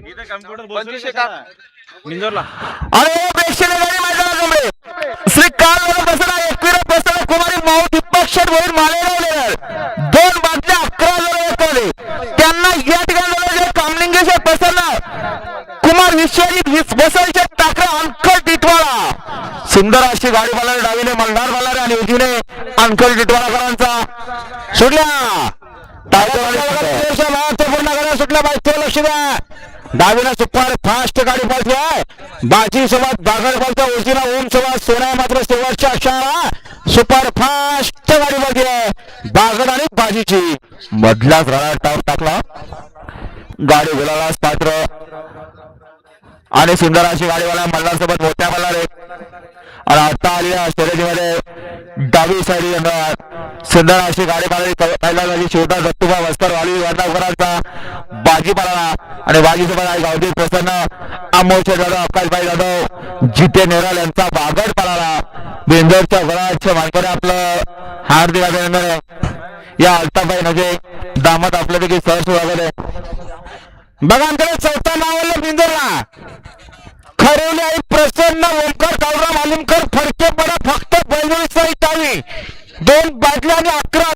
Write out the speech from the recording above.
25 का मिंजोरला अरे प्रेक्षणीय गाडी मैदानात श्री काल बसला एकवीर बसला कुमारी माऊ दीपक शेठ होईल मालेगाव दोन बादल्या 11 जण त्यांना या ठिकाणी कामलिंगेश्वर बसला कुमार विश्वजित बसलचे टाकरा अंकल टिटवाळा सुंदर अशी गाडी बालारे डावीने मल्हार बालारे आणि उजवीने अंकल टिटवाळाकरांचा सुटल्या पूर्ण गाड्या सुटल्या बाई लक्ष द्या डावीला सुपर फास्ट गाडी पळते आहे बाजी सोबत बागड पळते उजवीला ओम सोबत सोन्या मात्र शेवटच्या अक्षराला सुपर फास्ट गाडी पळते आहे बागड आणि बाजीची मधलाच रडा टाप टाकला गाडी गुलाला पात्र आणि सुंदर अशी गाडीवाला मल्हार सोबत मोठ्या मल्हार आणि आता आलेल्या शर्यतीमध्ये डावी साईड सुंदर अशी गाडी पहिला झाली शेवटा दत्तूबा वस्तर वाली वर्णाकरांचा बाजी पळाला आणि बाजी सोबत गावठी प्रसन्न अमोल जाधव अक्काशभाई जाधव जिते नेराल यांचा बागड पळाला बेंदरच्या घराच्या मानकरी आपलं हार्दिक अभिनंदन या अल्ताबाई म्हणजे दामत आपल्यापैकी सहज स्वागत आहे बघा आमच्याकडे चौथा नाव बिंदोरला खरेवली आई प्रसन्न